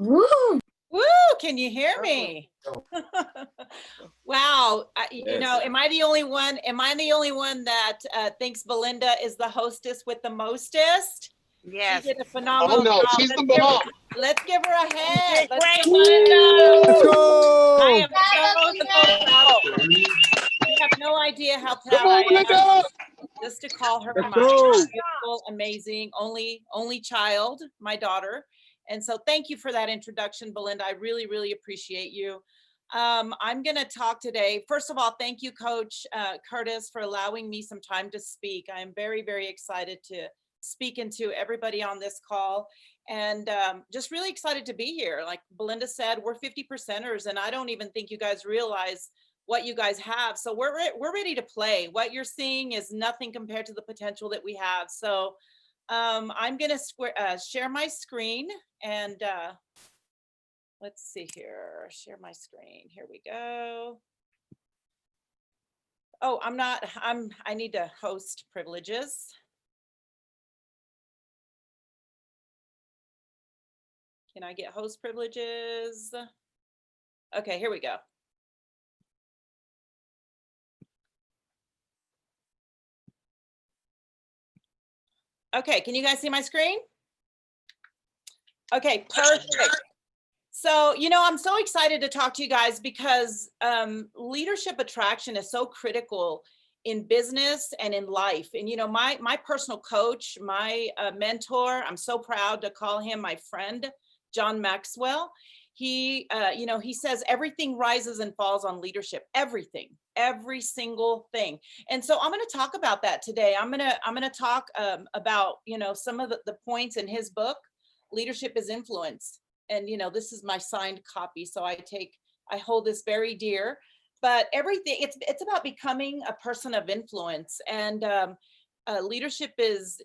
Woo! Woo! Can you hear me? Wow. You know, am I the only one? Am I the only one that thinks Belinda is the hostess with the mostest? Yes. She did a phenomenal Oh no, job. she's the bomb. Let's give her a hand. Let's Great, give Belinda. Let's go. I am so proud of her. You have no idea how Come proud I on, am Belinda. just to call her Let's my go. beautiful, amazing, only child, my daughter. And so thank you for that introduction, Belinda. I really, really appreciate you. I'm going to talk today. First of all, thank you, Coach Curtis, for allowing me some time to speak. I am very, very excited to speak into everybody on this call, and just really excited to be here. Like Belinda said, we're 50%ers, and I don't even think you guys realize what you guys have. So we're ready to play. What you're seeing is nothing compared to the potential that we have. So I'm going to share my screen, and let's see here. Share my screen. Here we go. Oh, I need to host privileges. Can I get host privileges? Okay, here we go. Okay, can you guys see my screen? Okay, perfect. So, you know, I'm so excited to talk to you guys because leadership attraction is so critical in business and in life. And, you know, my personal coach, my mentor, I'm so proud to call him my friend, John Maxwell. He, you know, he says everything rises and falls on leadership, everything, every single thing. And so I'm going to talk about that today. I'm going to talk about, you know, some of the points in his book, Leadership is Influence. And, you know, this is my signed copy. So I hold this very dear, but everything, it's about becoming a person of influence, and leadership is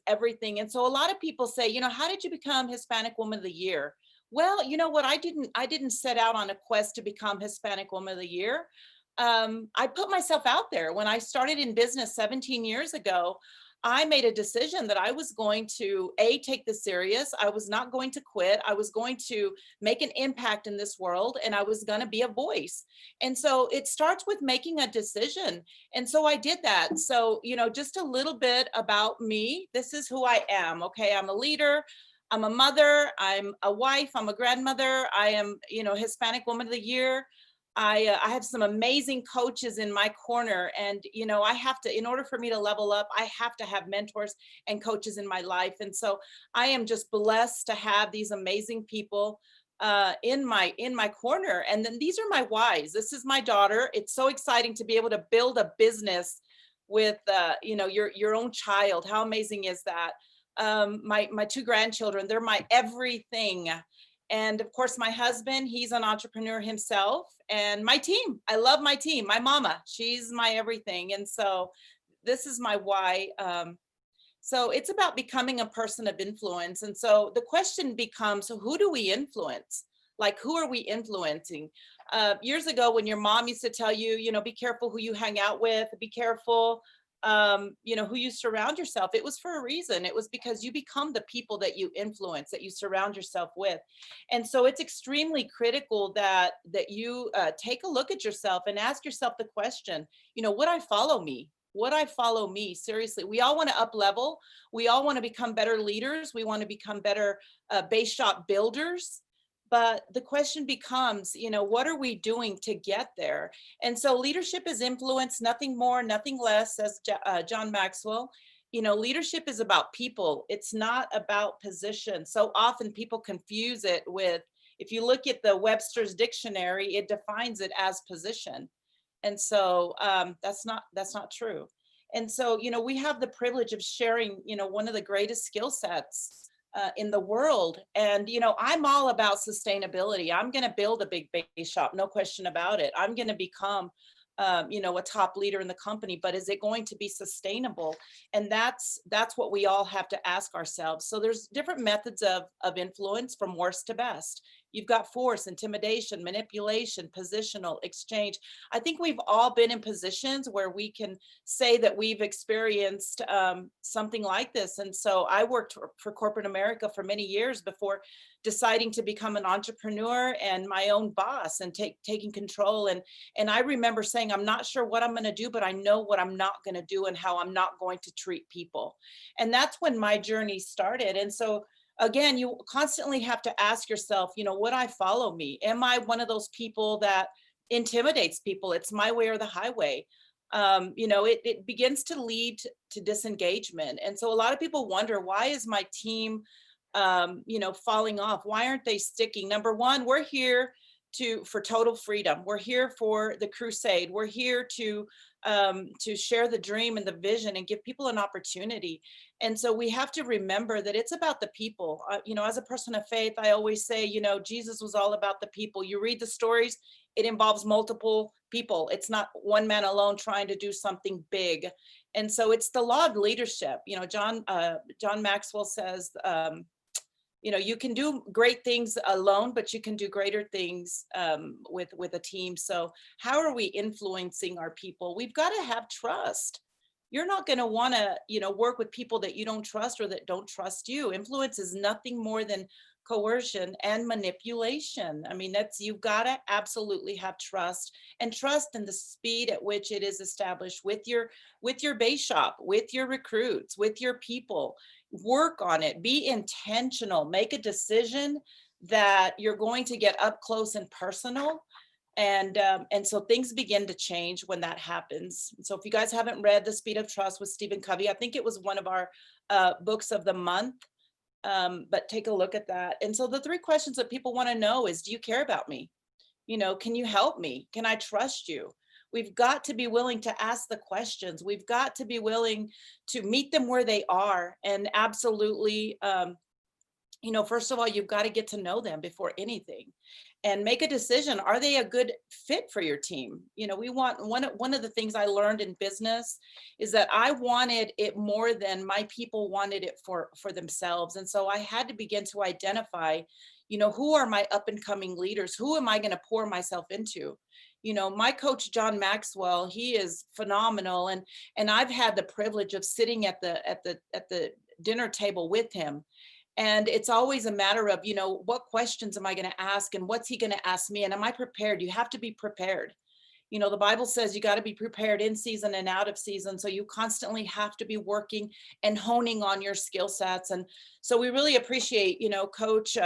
everything. And so a lot of people say, you know, how did you become Hispanic Woman of the Year? Well, you know what, I didn't set out on a quest to become Hispanic Woman of the Year. I put myself out there. When I started in business 17 years ago, I made a decision that I was going to take this serious. I was not going to quit. I was going to make an impact in this world, and I was going to be a voice. And so it starts with making a decision. And so I did that. So, you know, just a little bit about me. This is who I am. Okay. I'm a leader. I'm a mother. I'm a wife. I'm a grandmother. I am, you know, Hispanic Woman of the Year. I have some amazing coaches in my corner, and, you know, I have to, in order for me to level up, I have to have mentors and coaches in my life. And so I am just blessed to have these amazing people in my corner. And then these are my whys. This is my daughter. It's so exciting to be able to build a business with, you know, your own child. How amazing is that? My two grandchildren, they're my everything. And of course, my husband, he's an entrepreneur himself, and my team. I love my team. My mama, she's my everything. And so this is my why. So it's about becoming a person of influence. And so the question becomes, so who do we influence? Like, who are we influencing? Years ago, when your mom used to tell you, you know, be careful who you hang out with, be careful, you know, who you surround yourself. It was for a reason. It was because you become the people that you influence, that you surround yourself with. And so it's extremely critical that you take a look at yourself and ask yourself the question, you know, would I follow me? Would I follow me? Seriously, we all want to up level. We all want to become better leaders. We want to become better base shop builders. But the question becomes, you know, what are we doing to get there? And so leadership is influence, nothing more, nothing less, says John Maxwell. You know, leadership is about people. It's not about position. So often people confuse it with, if you look at the Webster's dictionary, it defines it as position. And so that's not true. And so, you know, we have the privilege of sharing, you know, one of the greatest skill sets in the world. And, you know, I'm all about sustainability. I'm going to build a big base shop, no question about it. I'm going to become, you know, a top leader in the company, but is it going to be sustainable? And that's what we all have to ask ourselves. So there's different methods of influence, from worst to best. You've got force, intimidation, manipulation, positional, exchange. I think we've all been in positions where we can say that we've experienced something like this. And so I worked for corporate America for many years before deciding to become an entrepreneur and my own boss and taking control. And I remember saying, I'm not sure what I'm going to do, but I know what I'm not going to do and how I'm not going to treat people. And that's when my journey started. And so again, you constantly have to ask yourself, would I follow me? Am I one of those people that intimidates people? It's my way or the highway. It begins to lead to disengagement. And so a lot of people wonder, why is my team, falling off? Why aren't they sticking? Number one, we're here for total freedom. We're here for the crusade. We're here to share the dream and the vision and give people an opportunity. And so we have to remember that it's about the people. As a person of faith, I always say, Jesus was all about the people. You read the stories, it involves multiple people. It's not one man alone trying to do something big. And so it's the law of leadership. John Maxwell says, you can do great things alone, but you can do greater things with a team. So how are we influencing our people? We've got to have trust. You're not going to want to, work with people that you don't trust or that don't trust you. Influence is nothing more than coercion and manipulation. I mean, you've got to absolutely have trust, and trust in the speed at which it is established with your base shop, with your recruits, with your people. Work on it, be intentional, make a decision that you're going to get up close and personal. And so things begin to change when that happens. So if you guys haven't read The Speed of Trust with Stephen Covey, I think it was one of our books of the month, but take a look at that. And so the 3 questions that people want to know is, do you care about me? Can you help me? Can I trust you? We've got to be willing to ask the questions. We've got to be willing to meet them where they are. And absolutely, first of all, you've got to get to know them before anything and make a decision. Are they a good fit for your team? We want, one of the things I learned in business is that I wanted it more than my people wanted it for themselves. And so I had to begin to identify, who are my up and coming leaders? Who am I going to pour myself into? My coach, John Maxwell, he is phenomenal. And I've had the privilege of sitting at the dinner table with him. And it's always a matter of, what questions am I going to ask and what's he going to ask me? And am I prepared? You have to be prepared. The Bible says you got to be prepared in season and out of season. So you constantly have to be working and honing on your skill sets. And so we really appreciate, Coach,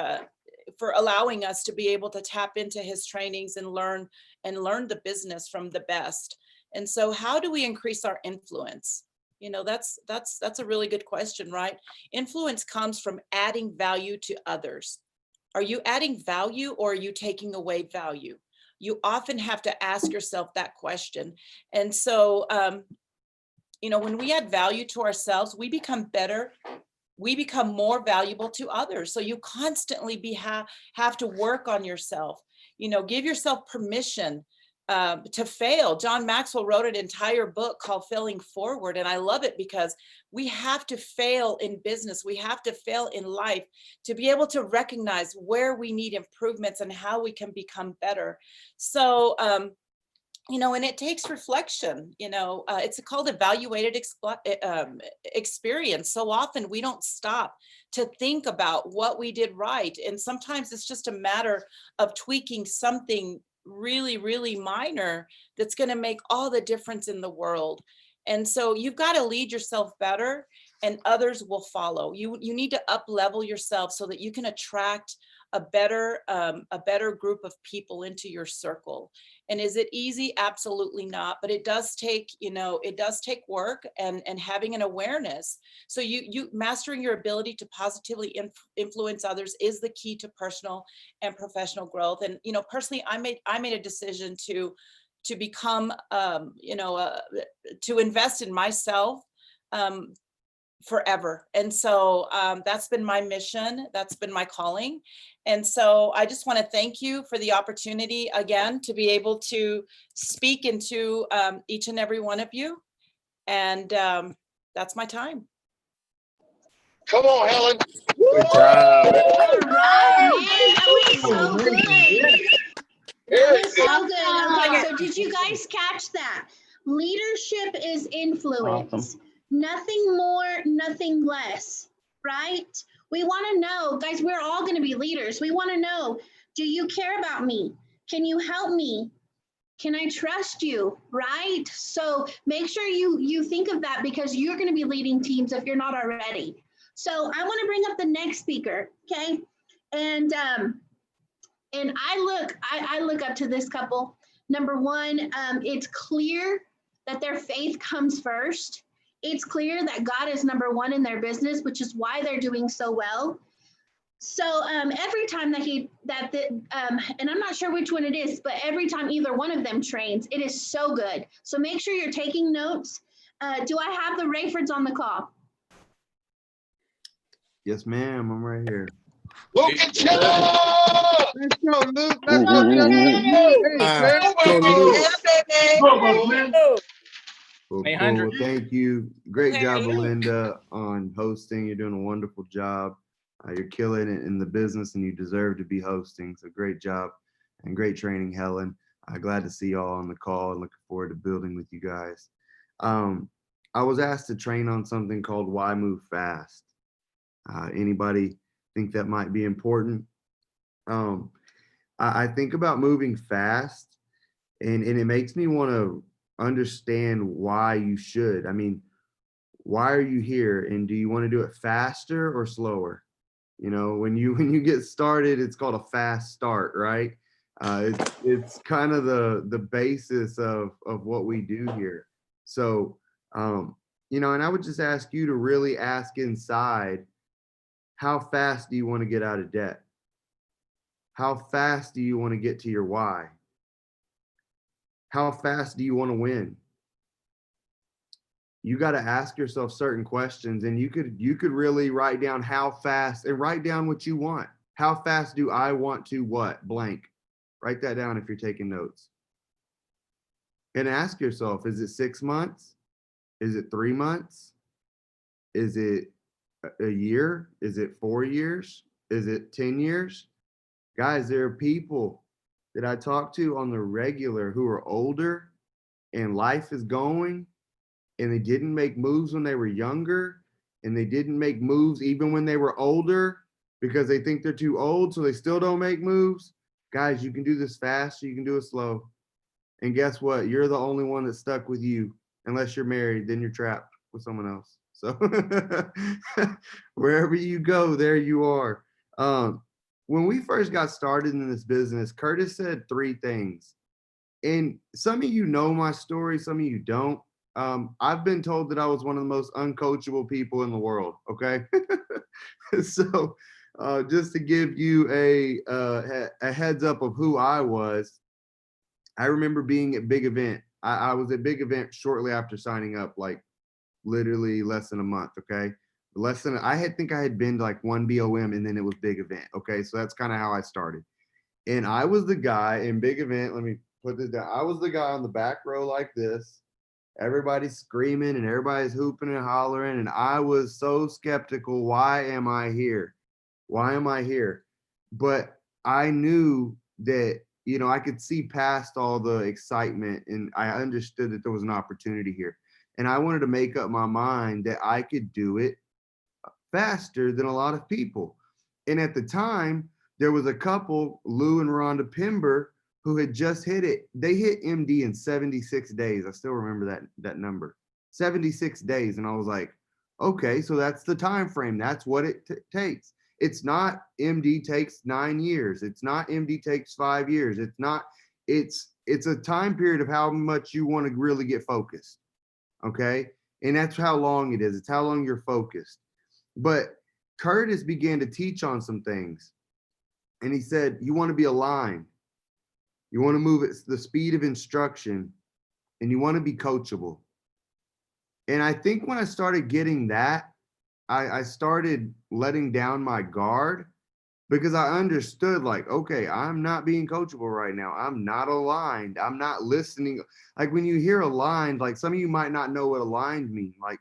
for allowing us to be able to tap into his trainings and learn the business from the best. And so how do we increase our influence? That's a really good question, right? Influence comes from adding value to others. Are you adding value or are you taking away value? You often have to ask yourself that question. And so, when we add value to ourselves, we become better. We become more valuable to others. So you constantly have to work on yourself. Give yourself permission to fail. John Maxwell wrote an entire book called Failing Forward. And I love it because we have to fail in business. We have to fail in life to be able to recognize where we need improvements and how we can become better. So, and it takes reflection, it's called evaluated experience. So often we don't stop to think about what we did right. And sometimes it's just a matter of tweaking something really, really minor that's going to make all the difference in the world. And so you've got to lead yourself better and others will follow. You need to up level yourself so that you can attract a better group of people into your circle. And is it easy? Absolutely not. But it does take, work and having an awareness. So you mastering your ability to positively influence others is the key to personal and professional growth. And, personally, I made a decision to become, to invest in myself forever. And so that's been my mission. That's been my calling. And so I just want to thank you for the opportunity again to be able to speak into each and every one of you. And that's my time. Come on, Helen. Good job. All right, man, that was so guys catch that? Leadership is influence. Awesome. Nothing more, nothing less, right? We want to know, guys, we're all going to be leaders. We want to know, do you care about me? Can you help me? Can I trust you, right? So make sure you think of that, because you're going to be leading teams if you're not already. So I want to bring up the next speaker, okay? And I look up to this couple. Number one, it's clear that their faith comes first. It's clear that God is number one in their business, which is why they're doing so well. So every time and I'm not sure which one it is, but every time either one of them trains, it is so good. So make sure you're taking notes. Do I have the Rayfords on the call? Yes, ma'am. I'm right here. Let's go, Luke. Let's go. Cool. Thank you. Great job, Belinda, on hosting. You're doing a wonderful job. You're killing it in the business, and you deserve to be hosting. So great job and great training, Helen. Glad to see y'all on the call and looking forward to building with you guys. I was asked to train on something called Why Move Fast. Anybody think that might be important? I think about moving fast, and it makes me want to understand why you should. I mean, why are you here, and do you want to do it faster or slower? You know, when you get started, it's called a fast start, right? It's kind of the basis of what we do here. So, you know, and I would just ask you to really ask inside, how fast do you want to get out of debt? How fast do you want to get to your why? How fast do you want to win? You got to ask yourself certain questions, and you could really write down how fast, and write down what you want. How fast do I want to what? Blank. Write that down if you're taking notes. And ask yourself, is it 6 months? Is it 3 months? Is it a year? Is it 4 years? Is it 10 years? Guys, there are people that I talk to on the regular who are older, and life is going, and they didn't make moves when they were younger, and they didn't make moves even when they were older because they think they're too old, so they still don't make moves. Guys, you can do this fast, or you can do it slow. And guess what? You're the only one that's stuck with you. Unless you're married, then you're trapped with someone else. So wherever you go, there you are. When we first got started in this business, Curtis said 3 things. And some of you know my story, some of you don't. I've been told that I was one of the most uncoachable people in the world, okay? So just to give you a heads up of who I was, I remember being at Big Event. I was at Big Event shortly after signing up, like literally less than a month, okay? I think I had been to like 1 BOM, and then it was Big Event, okay? So that's kind of how I started. And I was the guy in Big Event, let me put this down. I was the guy on the back row like this. Everybody's screaming and everybody's hooping and hollering, and I was so skeptical. Why am I here? Why am I here? But I knew that, you know, I could see past all the excitement, and I understood that there was an opportunity here. And I wanted to make up my mind that I could do it faster than a lot of people. And at the time, there was a couple, Lou and Rhonda Pember, who had just hit it. They hit MD in 76 days. I still remember that number, 76 days. And I was like, okay, so that's the time frame. That's what it takes. It's not MD takes 9 years. It's not MD takes 5 years. It's not, it's a time period of how much you want to really get focused. Okay. And that's how long it is. It's how long you're focused. But Curtis began to teach on some things. And he said, you want to be aligned. You want to move at the speed of instruction, and you want to be coachable. And I think when I started getting that, I started letting down my guard, because I understood, like, okay, I'm not being coachable right now. I'm not aligned. I'm not listening. Like when you hear aligned, like some of you might not know what aligned means. Like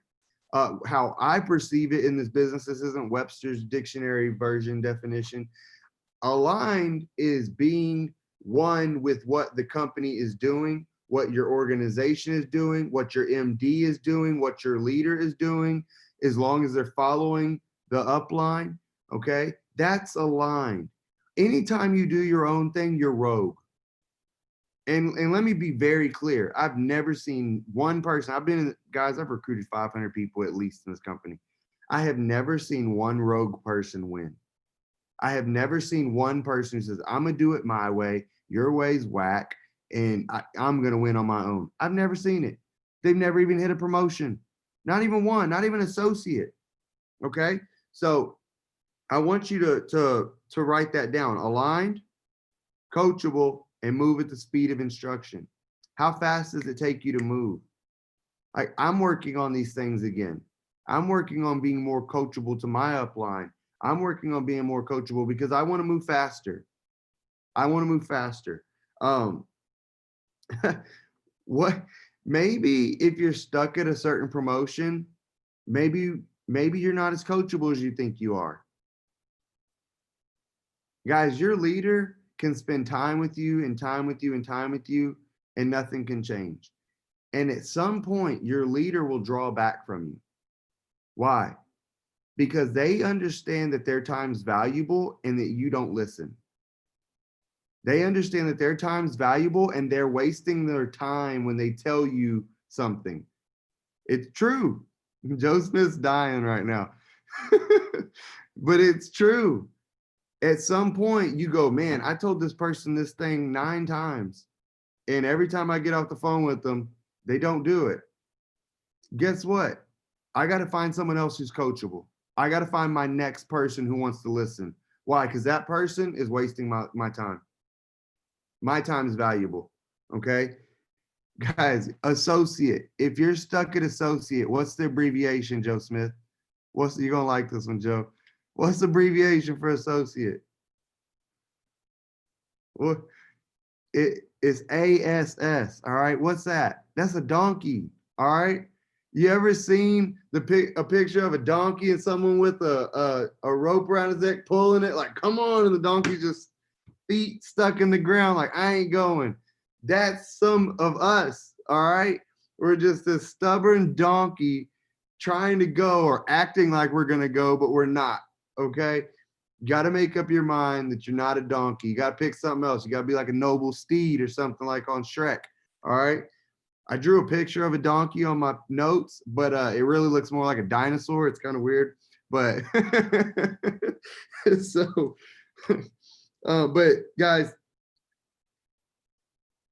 how I perceive it in this business, this isn't Webster's dictionary version definition. Aligned is being one with what the company is doing, what your organization is doing, what your MD is doing, what your leader is doing, as long as they're following the upline, okay? That's aligned. Anytime you do your own thing, you're rogue. And let me be very clear. I've never seen one person, I've recruited 500 people at least in this company. I have never seen one rogue person win. I have never seen one person who says, I'm gonna do it my way, your way's whack, and I'm gonna win on my own. I've never seen it. They've never even hit a promotion. Not even one, not even associate. Okay? So I want you to write that down. Aligned, coachable, and move at the speed of instruction. How fast does it take you to move? I'm working on these things again. I'm working on being more coachable to my upline. I'm working on being more coachable because I want to move faster. I want to move faster. What? Maybe if you're stuck at a certain promotion, maybe you're not as coachable as you think you are. Guys, your leader can spend time with you and time with you and time with you, and nothing can change. And at some point, your leader will draw back from you. Why? Because they understand that their time's valuable and that you don't listen. They understand that their time's valuable and they're wasting their time when they tell you something. It's true. Joe Smith's dying right now. But it's true. At some point you go, man, I told this person this thing 9 times. And every time I get off the phone with them, they don't do it. Guess what? I got to find someone else who's coachable. I got to find my next person who wants to listen. Why? Because that person is wasting my time. My time is valuable. Okay? Guys, associate. If you're stuck at associate, what's the abbreviation, Joe Smith? You're going to like this one, Joe. What's the abbreviation for associate? Well, it's ASS. All right. What's that? That's a donkey. All right. You ever seen a picture of a donkey and someone with a rope around his neck pulling it? Like, come on. And the donkey just feet stuck in the ground. Like, I ain't going. That's some of us. All right. We're just a stubborn donkey trying to go or acting like we're going to go, but we're not. Okay. You got to make up your mind that you're not a donkey. You got to pick something else. You got to be like a noble steed or something like on Shrek. All right. I drew a picture of a donkey on my notes, but it really looks more like a dinosaur. It's kind of weird, but so, but guys,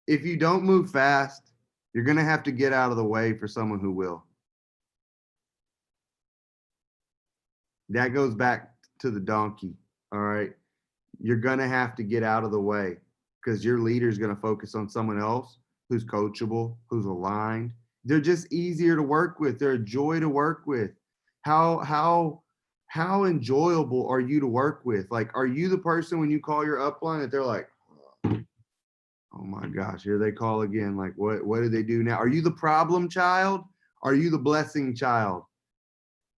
if you don't move fast, you're going to have to get out of the way for someone who will. That goes back to the donkey. All right. You're going to have to get out of the way because your leader is going to focus on someone else who's coachable, who's aligned. They're just easier to work with. They're a joy to work with. How enjoyable are you to work with? Like, are you the person when you call your upline that they're like, oh my gosh, here they call again. Like, what do they do now? Are you the problem child? Are you the blessing child?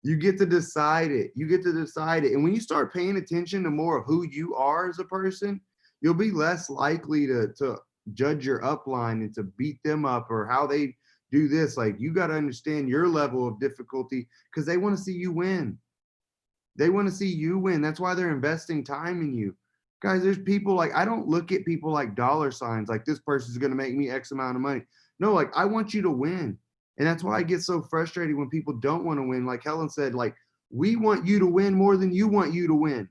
You get to decide it. You get to decide it. And when you start paying attention to more of who you are as a person, you'll be less likely to judge your upline and to beat them up or how they do this. Like, you got to understand your level of difficulty because they want to see you win. They want to see you win. That's why they're investing time in you. Guys, there's people like, I don't look at people like dollar signs, like this person's going to make me X amount of money. No, like, I want you to win. And that's why I get so frustrated when people don't want to win. Like Helen said, like, we want you to win more than you want you to win.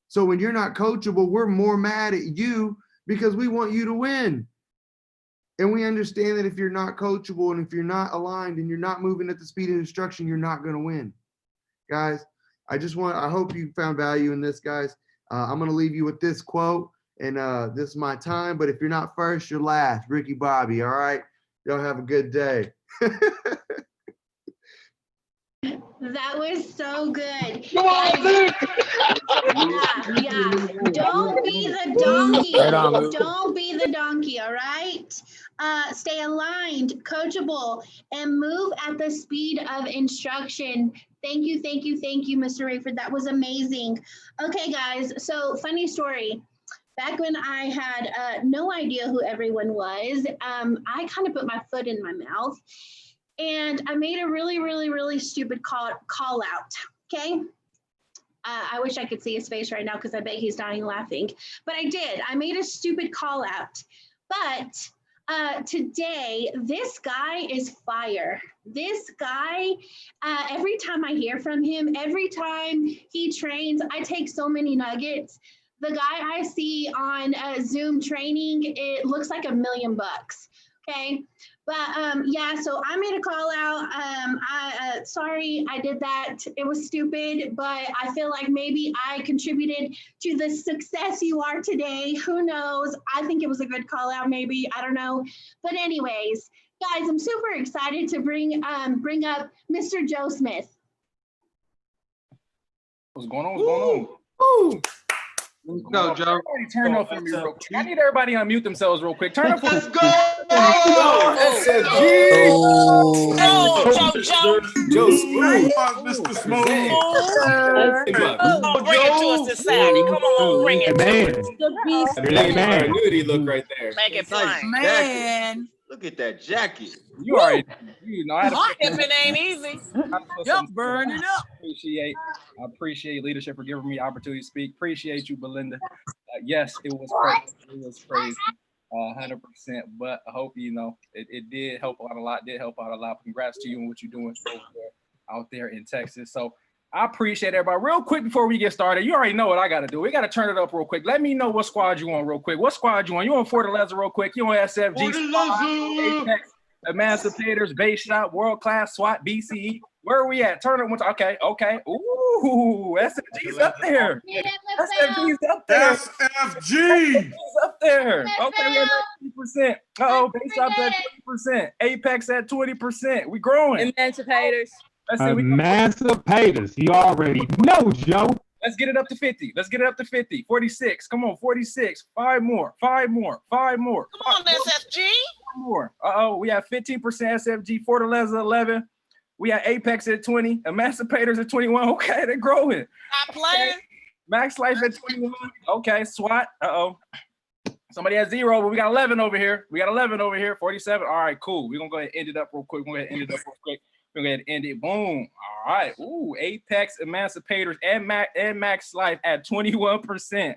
So when you're not coachable, we're more mad at you because we want you to win. And we understand that if you're not coachable and if you're not aligned and you're not moving at the speed of instruction, you're not going to win. Guys, I hope you found value in this, guys. I'm going to leave you with this quote, and this is my time. But if you're not first, you're last. Ricky Bobby, all right? Y'all have a good day. That was so good. Come on, Luke. Yeah. Don't be the donkey. Right on, Luke. Don't be the donkey, all right? Stay aligned, coachable, and move at the speed of instruction. Thank you, Mr. Rayford. That was amazing. Okay, guys, so funny story. back when I had no idea who everyone was, I kind of put my foot in my mouth and I made a really, really, really stupid call out. Okay. I wish I could see his face right now because I bet he's dying laughing. But I did. I made a stupid call out. But today, this guy is fire. This guy, every time I hear from him, every time he trains, I take so many nuggets. The guy I see on Zoom training, it looks like $1 million. Okay. But yeah, so I made a call out. Sorry, I did that. It was stupid, but I feel like maybe I contributed to the success you are today. Who knows? I think it was a good call out, maybe. I don't know. But anyways, guys, I'm super excited to bring up Mr. Joe Smith. What's going on? What's going on? Let's go, Joe. Everybody turn off for me real quick. I need everybody to unmute themselves real quick. Turn up. Let's go. SFG. Joe, Mr. Smooth. bring it to us this Saturday. Come on, bring it. Man. I knew he looked right there. Make it plain. Man. Look at that jacket. You already, you know, I had Pimping ain't easy. Yup, burn it up. I appreciate leadership for giving me the opportunity to speak. Appreciate you, Belinda. Yes, it was crazy. It was crazy. 100%. But I hope, you know, it did help out a lot. Did help out a lot. Congrats to you and what you're doing out there in Texas. So I appreciate everybody. Real quick before we get started, you already know what I got to do. We got to turn it up real quick. Let me know what squad you on real quick. What squad you on? You on Fortaleza real quick? You on SFG? Apex, Emancipators, Base Shop, World Class, SWAT, BCE. Where are we at? Turn it. Okay. Ooh, SFG's up there. SFG's up there. SFG. Up there. Okay, we're at 20%. Uh-oh, Base Shop's at 20%. Apex at 20%. We growing. Emancipators. Emancipators. You already know, Joe. Let's get it up to 50. Let's get it up to 50. 46. Come on, 46. 5 more. 5 more. 5 more. Come on, SFG. 5 more. Uh-oh, we have 15% SFG. Fortaleza 11. We have Apex at 20. Emancipators at 21. Okay, they're growing. Top player. Max Life at 21. Okay, SWAT. Uh-oh. Somebody has 0, but we got 11 over here. 47. All right, cool. We're going to go ahead and end it up real quick. We're going to end it. Boom. All right. Ooh, Apex, Emancipators, and Max Life at 21%.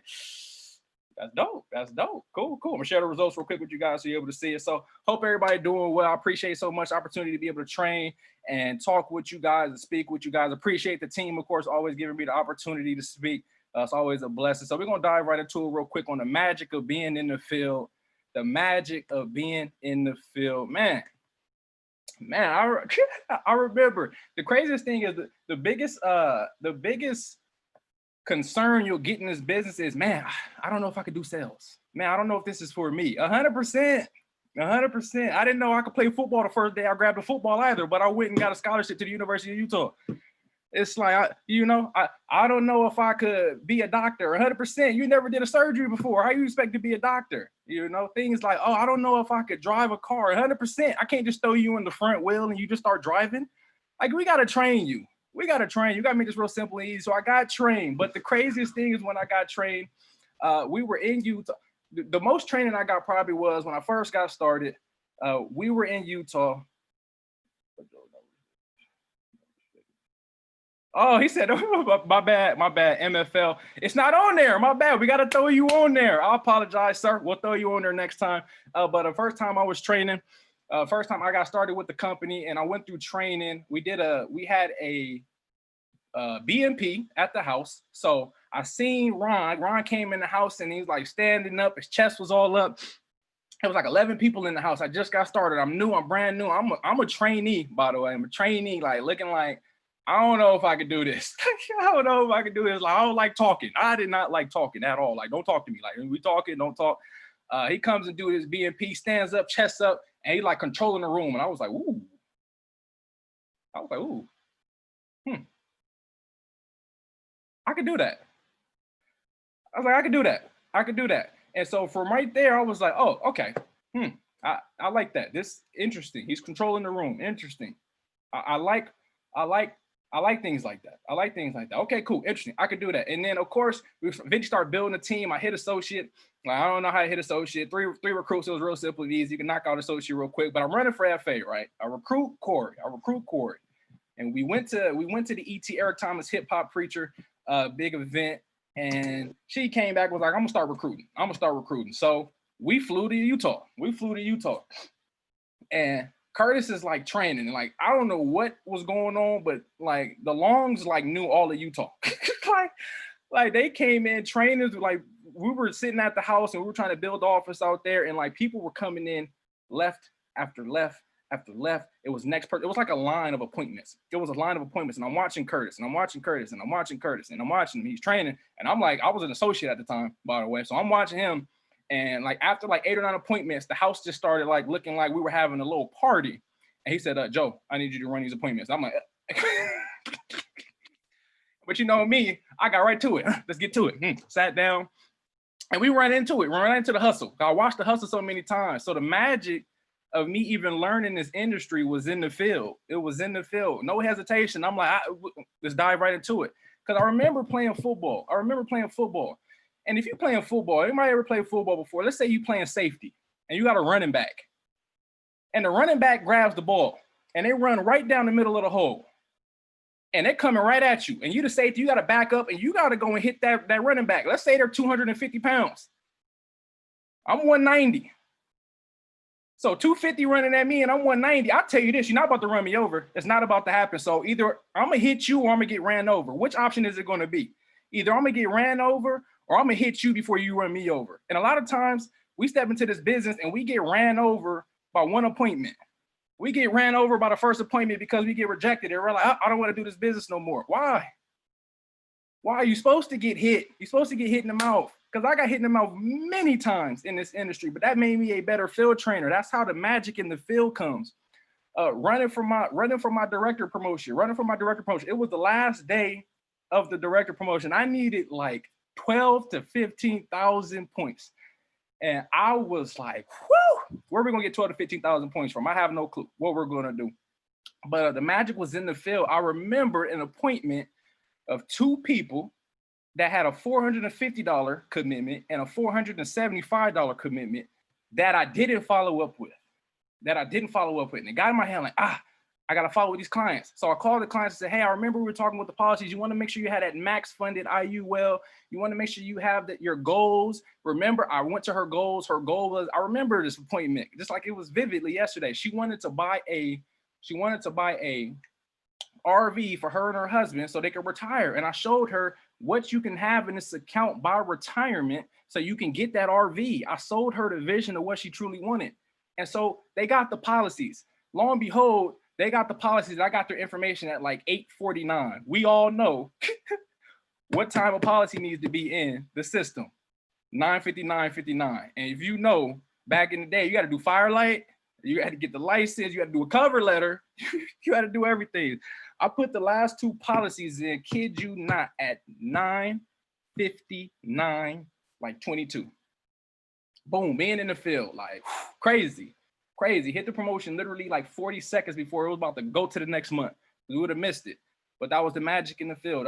That's dope. Cool. I'm gonna share the results real quick with you guys so you're able to see it. So hope everybody doing well. I appreciate so much opportunity to be able to train and talk with you guys and speak with you guys. Appreciate the team, of course, always giving me the opportunity to speak. It's always a blessing. So we're gonna dive right into it real quick on the magic of being in the field. The magic of being in the field, man. I remember the craziest thing is the biggest concern you'll get in this business is, man, I don't know if I could do sales. Man, I don't know if this is for me. 100%. I didn't know I could play football the first day I grabbed a football either, but I went and got a scholarship to the University of Utah. It's like, I don't know if I could be a doctor. 100%. You never did a surgery before. How you expect to be a doctor? You know, things like, oh, I don't know if I could drive a car. 100%. I can't just throw you in the front wheel and you just start driving. Like, we got to train you. You got to make this real simple and easy. So I got trained. But the craziest thing is when I got trained, we were in Utah. The most training I got probably was when I first got started. We were in Utah. Oh, he said, oh, my bad, MFL. It's not on there, my bad. We got to throw you on there. I apologize, sir. We'll throw you on there next time. But the first time I was training, first time I got started with the company and I went through training, we had a BMP at the house. So I seen Ron came in the house and he was like standing up, his chest was all up. It was like 11 people in the house. I just got started. I'm new, I'm brand new. I'm a trainee, by the way. I'm a trainee, like looking like, I don't know if I could do this. I don't know if I could do this. Like, I don't like talking. I did not like talking at all. Like, don't talk to me. Like, when we talking, don't talk. He comes and do his BMP, stands up, chest up, and he like controlling the room. And I was like, ooh. I could do that. I was like, I could do that. And so from right there, I was like, oh, okay. I like that. This interesting. He's controlling the room. Interesting. I I like things like that. I like things like that. Okay, cool, interesting. I could do that. And then of course we eventually started building a team. I hit associate. Like, I don't know how to hit associate. Three recruits. It was real simple and easy. You can knock out associate real quick. But I'm running for FA, right? I recruit Corey. And we went to the ET Eric Thomas hip hop preacher big event. And she came back, was like, I'm gonna start recruiting. So we flew to Utah. And Curtis is like training, and like I don't know what was going on, but like the Longs like knew all of Utah. like they came in trainers, like we were sitting at the house and we were trying to build the office out there, and like people were coming in left after left after left. It was next person. It was like a line of appointments. And I'm watching Curtis, and I'm watching him. He's training, and I'm like, I was an associate at the time, by the way, so I'm watching him. And like after like 8 or 9 appointments, the house just started like looking like we were having a little party. And he said, Joe, I need you to run these appointments. I'm like, but you know me, I got right to it. Let's get to it. Sat down and we ran into the hustle. I watched the hustle so many times. So the magic of me even learning this industry was in the field. It was in the field. No hesitation. I'm like, let's dive right into it. Because I remember playing football. And if you're playing football, anybody ever played football before? Let's say you playing safety and you got a running back. And the running back grabs the ball and they run right down the middle of the hole. And they're coming right at you. And you the safety, you got to back up and you got to go and hit that running back. Let's say they're 250 pounds. I'm 190. So 250 running at me and I'm 190. I'll tell you this, you're not about to run me over. It's not about to happen. So either I'm going to hit you or I'm going to get ran over. Which option is it going to be? Either I'm going to get ran over or I'm gonna hit you before you run me over. And a lot of times we step into this business and we get ran over by one appointment. We get ran over by the first appointment because we get rejected. And we're like, I don't want to do this business no more. Why? Why are you supposed to get hit? You're supposed to get hit in the mouth. Because I got hit in the mouth many times in this industry, but that made me a better field trainer. That's how the magic in the field comes. Running for my director promotion. It was the last day of the director promotion. I needed like 12 to 15,000 points. And I was like, whoo, where are we gonna get 12 to 15,000 points from? I have no clue what we're gonna do. But the magic was in the field. I remember an appointment of 2 people that had a $450 commitment and a $475 commitment that I didn't follow up with. And it got in my head like, I got to follow with these clients. So I called the clients and said, hey, I remember we were talking with the policies. You want to make sure you had that max funded IU well. You want to make sure you have your goals. Remember, I went to her goals. Her goal was, I remember this appointment, just like it was vividly yesterday. She wanted to buy a RV for her and her husband so they could retire. And I showed her what you can have in this account by retirement so you can get that RV. I sold her the vision of what she truly wanted. And so they got the policies. Lo and behold, they got the policies. I got their information at like 8:49. We all know what time a policy needs to be in the system. 9:59:59. And if you know, back in the day, you got to do firelight. You had to get the license. You had to do a cover letter. You had to do everything. I put the last 2 policies in, kid you not, at 9:59, like 22. Boom, being in the field, like crazy. Hit the promotion literally like 40 seconds before it was about to go to the next month. We would have missed it. But that was the magic in the field.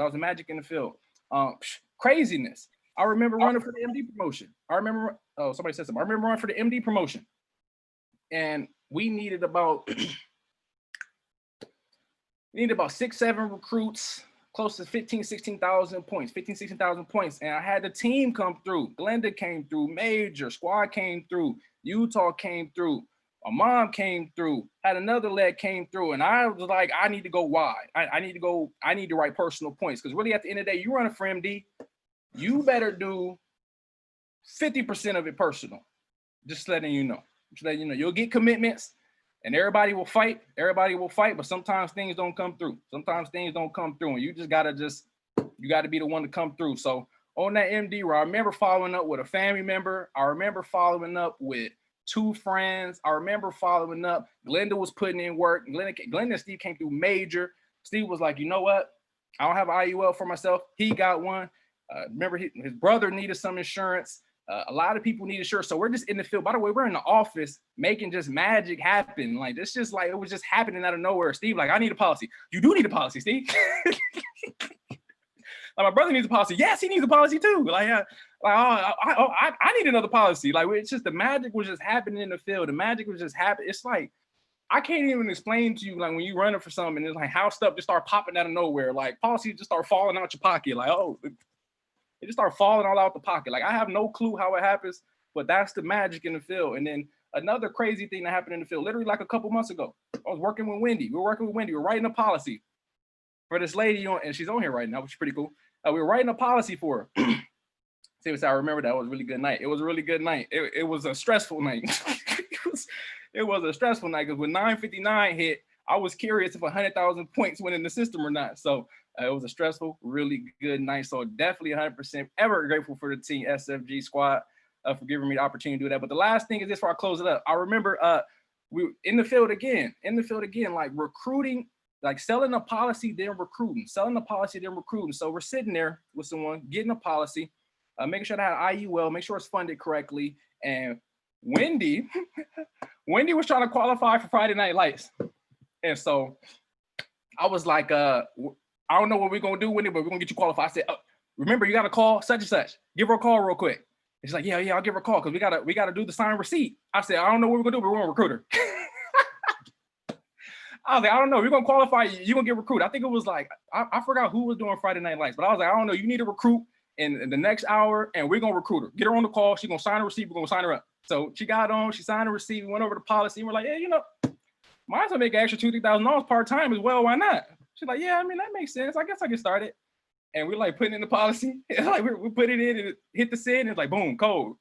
Craziness. I remember running for the MD promotion. Somebody said something. I remember running for the MD promotion. And we needed about 6-7 recruits, close to 16,000 points. And I had the team come through. Glenda came through, Major, Squad came through, Utah came through, my mom came through, had another leg came through. And I was like, I need to go wide. I need to write personal points. Because really at the end of the day, you running for MD, you better do 50% of it personal. Just letting you know. You'll get commitments and everybody will fight, but sometimes things don't come through. And you just gotta be the one to come through. So on that MD, I remember following up with a family member. I remember following up with 2 friends. I remember following up. Glenda was putting in work. Glenda and Steve came through major. Steve was like, you know what? I don't have an IUL for myself. He got one. Remember his brother needed some insurance. A lot of people need insurance. So we're just in the field. By the way, we're in the office making just magic happen. Like, it's just like, it was just happening out of nowhere. Steve, like, I need a policy. You do need a policy, Steve. Like, my brother needs a policy. Yes, he needs a policy too. Like, I need another policy. Like, it's just the magic was just happening in the field. The magic was just happening. It's like, I can't even explain to you, like, when you're running for something, it's like how stuff just start popping out of nowhere. Like, policies just start falling out your pocket. Like, oh, it just start falling all out the pocket. Like, I have no clue how it happens, but that's the magic in the field. And then another crazy thing that happened in the field, literally like a couple months ago, I was working with Wendy. We were working with Wendy. We were writing a policy for this lady, and she's on here right now, which is pretty cool. We were writing a policy for her. See, I remember that was a really good night. It was a really good night. It was a stressful night. it was a stressful night because when 9:59 hit, I was curious if 100,000 points went in the system or not. So it was a stressful, really good night. So definitely 100% ever grateful for the team SFG squad for giving me the opportunity to do that. But the last thing is this before I close it up. I remember we in the field again, like recruiting, like selling a policy, then recruiting, selling a policy, then recruiting. So we're sitting there with someone, getting a policy, making sure that I had IUL, make sure it's funded correctly. And Wendy was trying to qualify for Friday Night Lights. And so I was like, I don't know what we're gonna do, Wendy, but we're gonna get you qualified. I said, remember, you gotta call such and such. Give her a call real quick. She's like, yeah, I'll give her a call because we gotta do the signed receipt. I said, I don't know what we're gonna do, but we're gonna recruit her. I was like, I don't know. You're gonna qualify. You're gonna get recruited. I think it was like I forgot who was doing Friday Night Lights, but I was like, I don't know. You need to recruit in the next hour, and we're gonna recruit her. Get her on the call. She's gonna sign a receipt. We're gonna sign her up. So she got on. She signed a receipt. We went over the policy. And we're like, yeah, might as well make an extra $2,000-$3,000 part time as well. Why not? She's like, yeah, I mean that makes sense. I guess I can start it. And we're like putting in the policy. It's like we put it in and hit the send. It's like boom, code.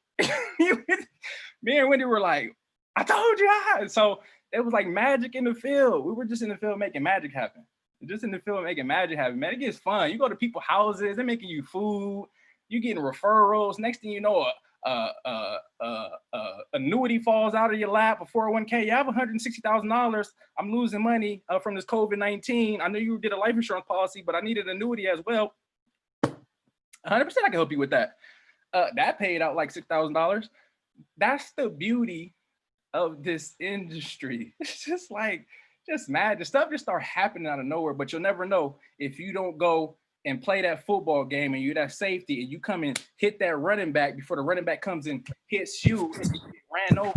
Me and Wendy were like, I told you. So it was like magic in the field. We were just in the field making magic happen. Just in the field making magic happen. Man, it gets fun. You go to people's houses, they're making you food. You getting referrals. Next thing you know, annuity falls out of your lap, a 401k. You have $160,000. I'm losing money from this COVID-19. I know you did a life insurance policy, but I needed an annuity as well. 100% I can help you with that. That paid out like $6,000. That's the beauty of this industry. It's just like, just mad. The stuff just start happening out of nowhere, but you'll never know if you don't go and play that football game and you're that safety and you come and hit that running back before the running back comes and hits you and you get ran over.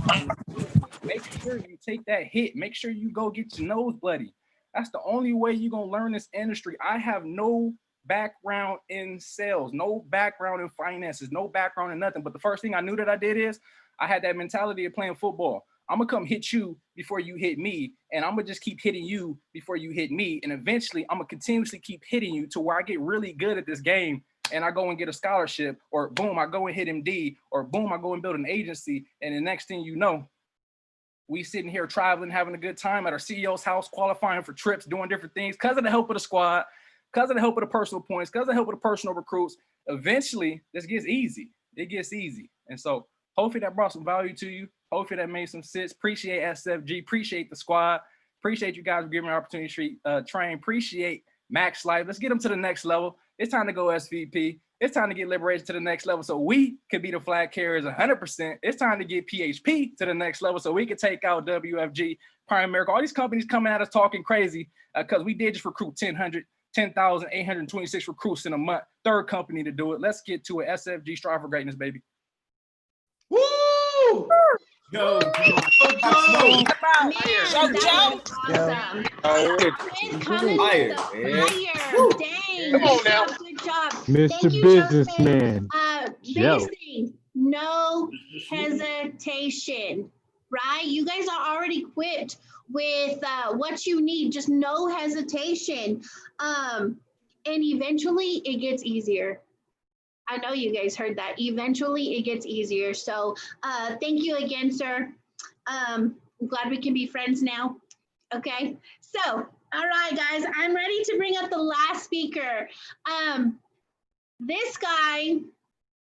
Make sure you take that hit. Make sure you go get your nose bloody. That's the only way you're going to learn this industry. I have no background in sales, no background in finances, no background in nothing. But the first thing I knew that I did is I had that mentality of playing football. I'm gonna come hit you before you hit me, and I'm gonna just keep hitting you before you hit me. And eventually I'm gonna continuously keep hitting you to where I get really good at this game and I go and get a scholarship, or boom, I go and hit MD, or boom, I go and build an agency. And the next thing you know, we sitting here traveling, having a good time at our CEO's house, qualifying for trips, doing different things because of the help of the squad, because of the help of the personal points, because of the help of the personal recruits. Eventually, this gets easy. It gets easy. And so hopefully that brought some value to you. Hopefully that made some sense. Appreciate SFG. Appreciate the squad. Appreciate you guys for giving me an opportunity to train. Appreciate Max Life. Let's get them to the next level. It's time to go SVP. It's time to get Liberation to the next level so we could be the flag carriers 100%. It's time to get PHP to the next level so we could take out WFG, Prime America. All these companies coming at us talking crazy because we did just recruit 10,826 recruits in a month. Third company to do it. Let's get to it. SFG, strive for greatness, baby. Woo! Go, Man, that was awesome. Coming with the fire. Dang. Come on now. Good job. Mr. Thank you, Businessman. Biggest thing, no hesitation, right? You guys are already equipped with what you need. Just no hesitation. And eventually it gets easier. I know you guys heard that. Eventually it gets easier. So thank you again, sir. I'm glad we can be friends now. Okay. So, all right, guys, I'm ready to bring up the last speaker. This guy,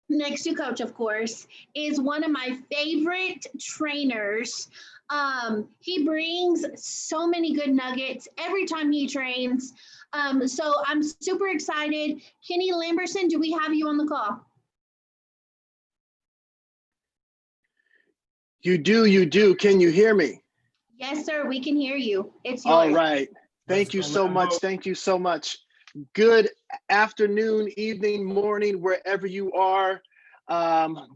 next to Coach, of course, is one of my favorite trainers. He brings so many good nuggets every time he trains. So I'm super excited. Kenny Lamberson, do we have you on the call? You do. Can you hear me? Yes, sir. We can hear you. It's yours. All right. Thank you so much. Thank you so much. Good afternoon, evening, morning, wherever you are.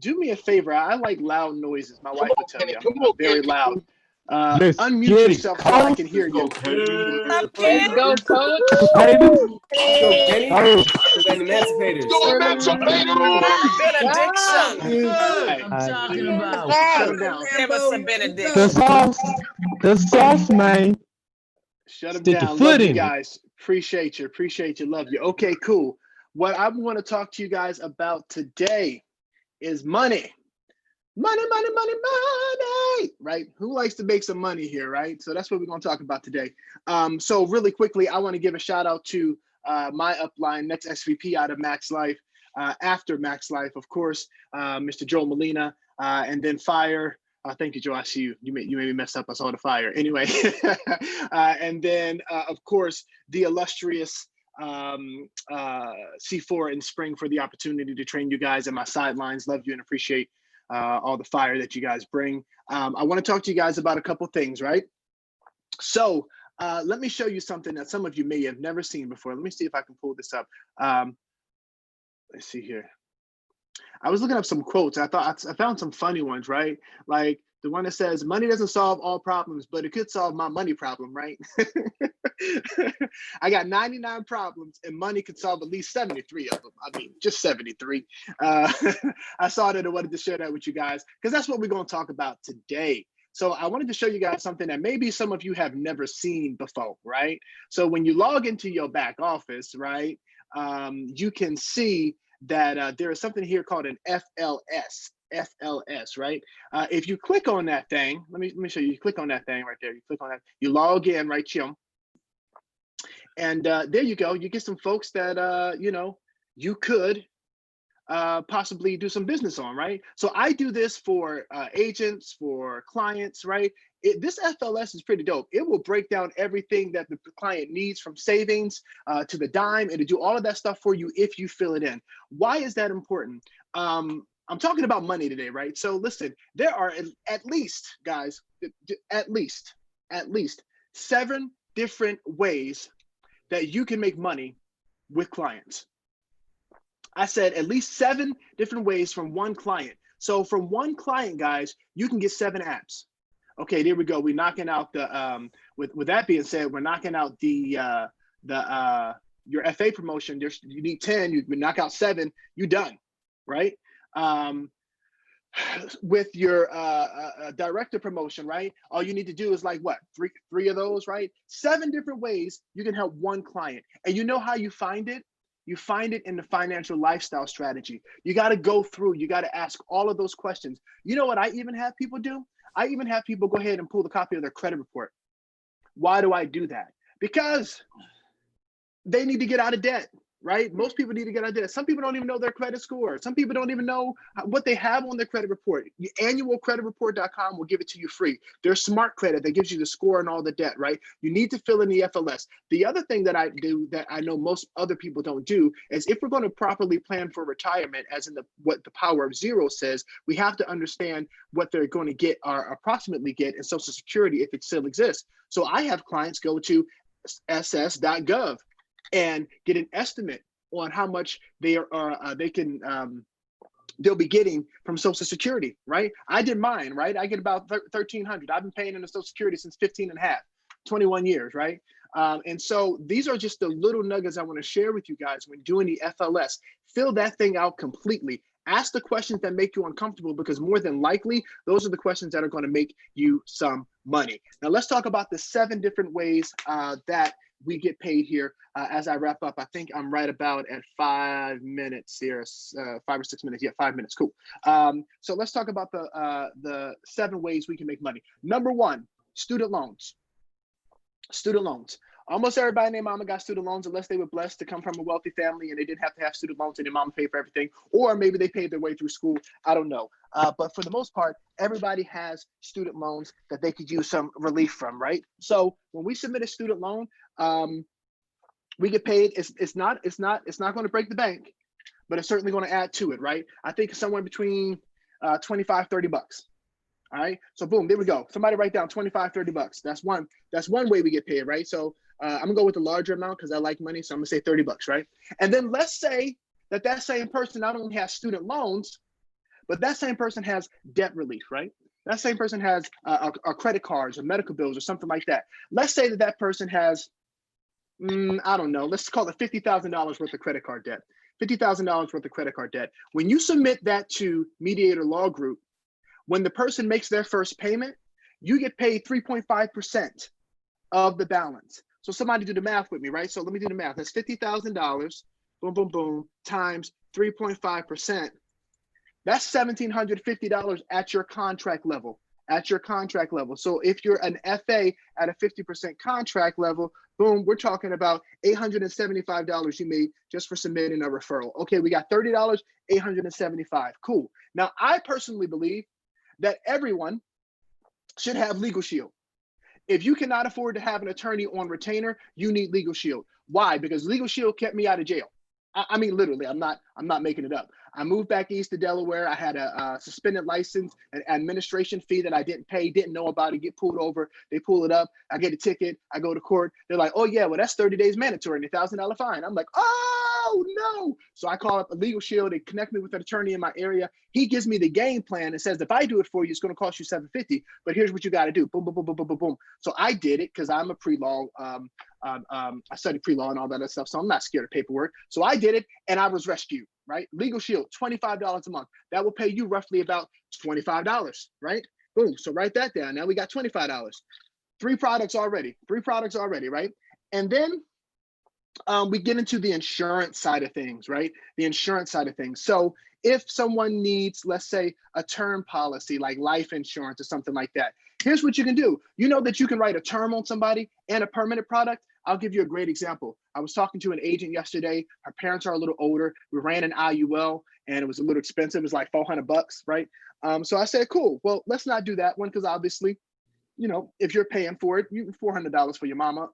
Do me a favor. I like loud noises. My wife will tell you I'm very loud. Unmute yourself so I can hear you. Let's go, coach. Emancipators. Benediction. I'm talking about. Shut him down. Give us a benediction. The sauce, man. Shut him Stick your down. foot Love you in it. guys. Appreciate you. Love you. Okay, cool. What I want to talk to you guys about today is money. Money, right? Who likes to make some money here, right? So that's what we're going to talk about today. So really quickly, I want to give a shout out to my upline, next SVP out of Max Life, after Max Life, of course, Mr. Joel Molina, and then Fire. Thank you, Joe. I see you. You made me mess up. I saw the fire. Anyway, and then of course the illustrious C4 and Spring for the opportunity to train you guys at my sidelines. Love you and appreciate all the fire that you guys bring. I want to talk to you guys about a couple things, right? So let me show you something that some of you may have never seen before. Let me see if I can pull this up. Let's see here. I was looking up some quotes. I found some funny ones, right? Like the one that says, money doesn't solve all problems, but it could solve my money problem, right? I got 99 problems and money could solve at least 73 of them. I mean, just 73. I saw that and wanted to share that with you guys because that's what we're going to talk about today. So I wanted to show you guys something that maybe some of you have never seen before, right? So when you log into your back office, right, you can see that there is something here called an FLS, right? If you click on that thing, let me show you. You click on that thing right there. You click on that. You log in, right, Chim. And there you go. You get some folks that you could possibly do some business on, right? So I do this for agents, for clients, right? This FLS is pretty dope. It will break down everything that the client needs from savings to the dime. It'll do all of that stuff for you if you fill it in. Why is that important? I'm talking about money today, right? So listen, there are at least, guys, at least 7 different ways that you can make money with clients. I said at least 7 different ways from one client. So from one client, guys, you can get 7 apps. Okay, there we go. We're knocking out the with that being said, we're knocking out your FA promotion. You need 10. You knock out 7. You done, right? With your director promotion, right? All you need to do is like what? Three of those, right? 7 different ways you can help one client. And you know how you find it? You find it in the financial lifestyle strategy. You got to go through, you got to ask all of those questions. You know what I even have people do? I even have people go ahead and pull the copy of their credit report. Why do I do that? Because they need to get out of debt, right? Most people need to get out of debt. Some people don't even know their credit score. Some people don't even know what they have on their credit report. Annualcreditreport.com will give it to you free. There's Smart Credit that gives you the score and all the debt, right? You need to fill in the FLS. The other thing that I do that I know most other people don't do is if we're going to properly plan for retirement, as in what the power of zero says, we have to understand what they're going to get or approximately get in Social Security if it still exists. So I have clients go to ss.gov and get an estimate on how much they'll be getting from Social Security, right? I did mine, right? I get about $1,300. I've been paying into Social Security since 15 and a half, 21 years, right? And so these are just the little nuggets I want to share with you guys when doing the FLS. Fill that thing out completely. Ask the questions that make you uncomfortable because more than likely, those are the questions that are going to make you some money. Now let's talk about the 7 different ways that we get paid here. As I wrap up, I think I'm right about at 5 minutes here, 5 or 6 minutes. Yeah, 5 minutes. Cool. So let's talk about the 7 ways we can make money. Number 1, student loans. Student loans. Almost everybody named mama got student loans unless they were blessed to come from a wealthy family and they didn't have to have student loans and their mama paid for everything. Or maybe they paid their way through school. I don't know. But for the most part, everybody has student loans that they could use some relief from, right? So when we submit a student loan, we get paid. It's not going to break the bank, but it's certainly going to add to it, right? I think somewhere between $25, $30. All right. So boom, there we go. Somebody write down 25, 30 bucks. That's one way we get paid, right? So I'm gonna go with the larger amount because I like money. So I'm gonna say 30 bucks, right? And then let's say that same person not only has student loans, but that same person has debt relief, right? That same person has our credit cards or medical bills or something like that. Let's say that person has, I don't know, let's call it $50,000 worth of credit card debt. $50,000 worth of credit card debt. When you submit that to Mediator Law Group, when the person makes their first payment, you get paid 3.5% of the balance. So somebody do the math with me, right? So let me do the math. That's $50,000, boom, boom, boom, times 3.5%. That's $1,750 at your contract level, So if you're an FA at a 50% contract level, boom, we're talking about $875 you made just for submitting a referral. Okay, we got $30, $875, cool. Now, I personally believe that everyone should have Legal Shield. If you cannot afford to have an attorney on retainer, you need Legal Shield. Why? Because Legal Shield kept me out of jail. I mean, literally, I'm not making it up. I moved back east to Delaware. I had a suspended license, an administration fee that I didn't pay, didn't know about it, get pulled over. They pull it up. I get a ticket. I go to court. They're like, oh, yeah, well, that's 30 days mandatory and a $1,000 fine. I'm like, oh, no. So I call up a Legal Shield. They connect me with an attorney in my area. He gives me the game plan and says, if I do it for you, it's going to cost you $750. But here's what you got to do. Boom, boom, boom, boom, boom, boom, boom. So I did it because I'm a pre-law. I studied pre-law and all that other stuff, so I'm not scared of paperwork. So I did it, and I was rescued, right? Legal Shield, $25 a month. That will pay you roughly about $25, right? Boom, so write that down. Now we got $25. Three products already, right? And then we get into the insurance side of things, right? The insurance side of things. So if someone needs, let's say, a term policy like life insurance or something like that, here's what you can do. You know that you can write a term on somebody and a permanent product. I'll give you a great example. I was talking to an agent yesterday. Her parents are a little older. We ran an IUL and it was a little expensive. It was like $400, right? So I said, cool. Well, let's not do that one because obviously, you know, if you're paying for it, you $400 for your mama.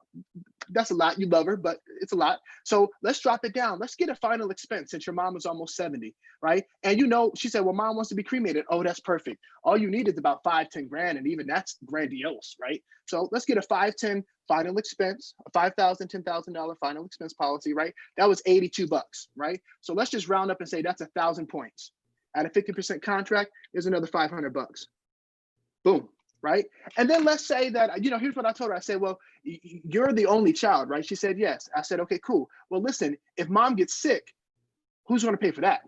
That's a lot. You love her, but it's a lot. So let's drop it down. Let's get a final expense since your mom is almost 70, right? And you know, she said, well, mom wants to be cremated. Oh, that's perfect. All you need is about 5-10 grand, and even that's grandiose, right? So let's get a 5-10 final expense, a $5,000, $10,000 final expense policy, right? That was $82, right? So let's just round up and say that's 1,000 points. At a 50% contract, is another $500. Boom. Right. And then let's say that, you know, here's what I told her. I said, well, you're the only child, right? She said, yes. I said, okay, cool. Well, listen, if mom gets sick, who's going to pay for that?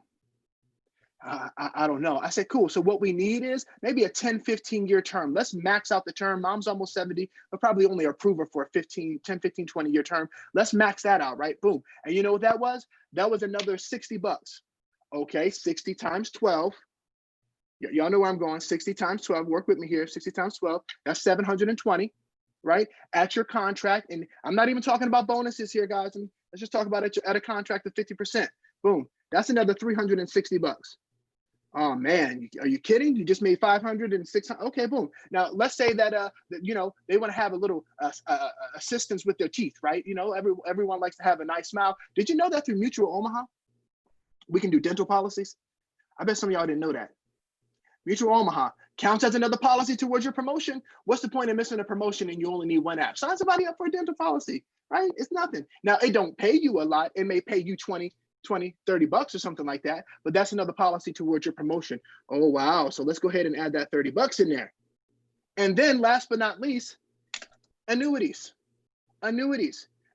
I don't know. I said, cool. So what we need is maybe a 10-15 year term. Let's max out the term. Mom's almost 70, but probably only approve her for a 10, 15, 20 year term. Let's max that out, right? Boom. And you know what that was? That was another $60. Okay, 60 times 12. Y'all know where I'm going. 60 times 12. Work with me here. 60 times 12. That's 720, right? At your contract. And I'm not even talking about bonuses here, guys. And let's just talk about it at a contract of 50%. Boom. That's another $360. Oh man, are you kidding? You just made 500 and 600. Okay, boom. Now let's say that you know, they want to have a little assistance with their teeth, right? You know, everyone likes to have a nice smile. Did you know that through Mutual Omaha, we can do dental policies? I bet some of y'all didn't know that. Mutual Omaha counts as another policy towards your promotion. What's the point of missing a promotion and you only need one app? Sign somebody up for a dental policy, right? It's nothing. Now, it don't pay you a lot. It may pay you 20, $30 or something like that, but that's another policy towards your promotion. Oh, wow. So let's go ahead and add that $30 in there. And then last but not least, annuities.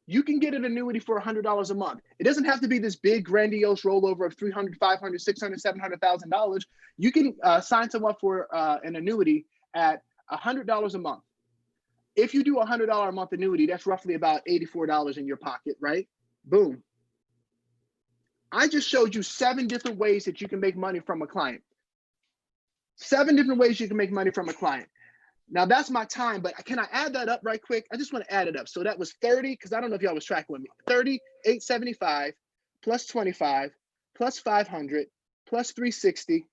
You can get an annuity for $100 a month. It doesn't have to be this big grandiose rollover of $300, $500, $600, $700,000. You can sign someone up for an annuity at $100 a month. If you do a $100 a month annuity, that's roughly about $84 in your pocket, right? Boom. I just showed you 7 different ways that you can make money from a client. 7 different ways you can make money from a client. Now that's my time, but can I add that up right quick? I just want to add it up. So that was 30, because I don't know if y'all was tracking with me. 30, 875, plus 25, plus 500, plus 360,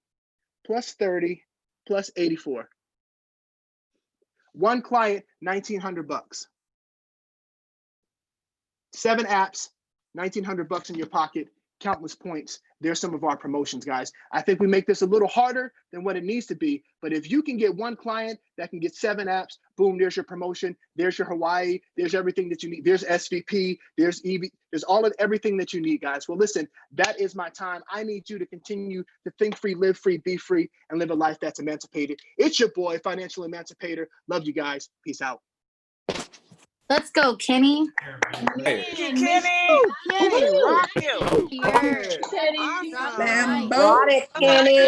plus 30, plus 84. One client, $1,900. 7 apps, $1,900 in your pocket, countless points. There's some of our promotions, guys. I think we make this a little harder than what it needs to be. But if you can get one client that can get 7 apps, boom, there's your promotion. There's your Hawaii. There's everything that you need. There's SVP. There's EV. There's everything that you need, guys. Well, listen, that is my time. I need you to continue to think free, live free, be free, and live a life that's emancipated. It's your boy, Financial Emancipator. Love you guys. Peace out. Let's go, Kenny. Kenny. Kenny, Rock you. Got it, Kenny.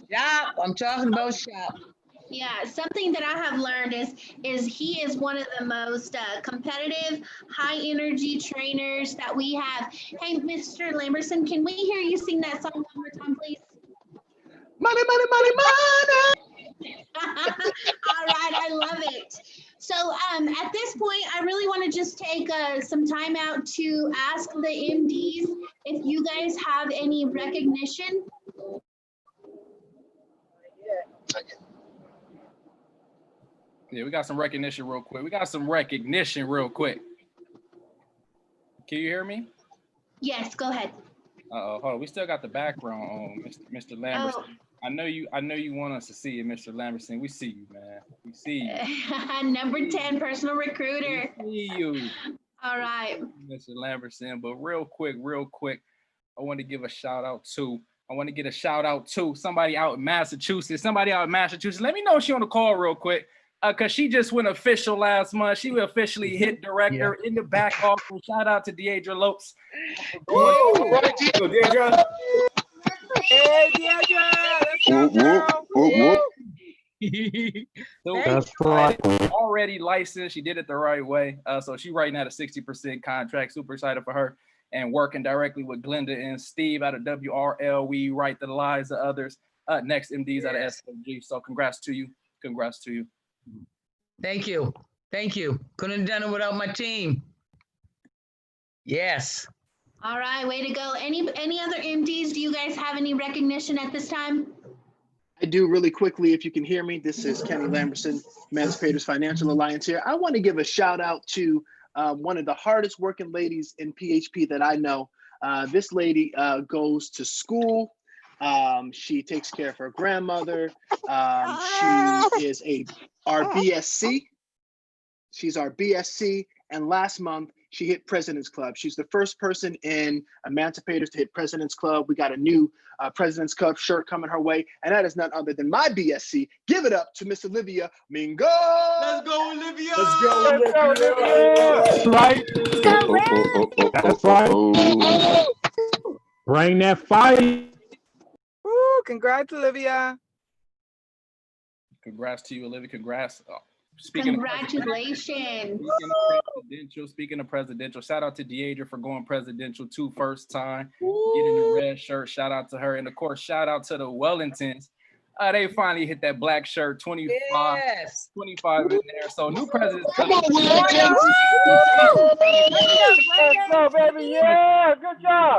Yeah, I'm talking about shop. Yeah, something that I have learned is he is one of the most competitive, high energy trainers that we have. Hey, Mr. Lamberson, can we hear you sing that song one more time, please? Money, money, money, money. All right, I love it. So at this point, I really want to just take some time out to ask the MDs if you guys have any recognition. Yeah, we got some recognition real quick. Can you hear me? Yes, go ahead. Hold on. We still got the background on, Mr. Lamberson. Oh. I know you want us to see you, Mr. Lamberson. We see you, man. We see you. Number 10, personal recruiter. We see you, All right. Mr. Lamberson. But real quick, I want to give a shout out to somebody out in Massachusetts. Let me know if she on the call real quick. Cause she just went official last month. She officially hit director in the back office. Shout out to Deidre Lopes. Deidre. Hey, Deidre. Let's go, girl. That's right. Already licensed. She did it the right way. So she writing out a 60% contract. Super excited for her. And working directly with Glenda and Steve out of WRL. We write the lives of others. Next MDs out of SFG. So congrats to you. Thank you. Couldn't have done it without my team. Yes. All right, way to go. Any other MDs? Do you guys have any recognition at this time? I do really quickly, if you can hear me. This is Kenny Lamberson, Emancipators Financial Alliance here. I want to give a shout out to one of the hardest working ladies in PHP that I know. This lady goes to school. She takes care of her grandmother. She is our BSC. She's our BSC. And last month, she hit President's Club. She's the first person in Emancipators to hit President's Club. We got a new President's Club shirt coming her way. And that is none other than my BSC. Give it up to Miss Olivia Mingo. Let's go, Olivia. That's right. That's right. Bring that fire. Woo, congrats, Olivia. Congrats to you, Olivia. Congrats. Congratulations. Speaking of presidential, shout out to Deidre for going presidential too, first time. Getting the red shirt. Shout out to her. And of course, shout out to the Wellingtons. They finally hit that black shirt, 25 in there. So new presidents. Come on, Wellingtons. Let's go, baby. Yeah, good job.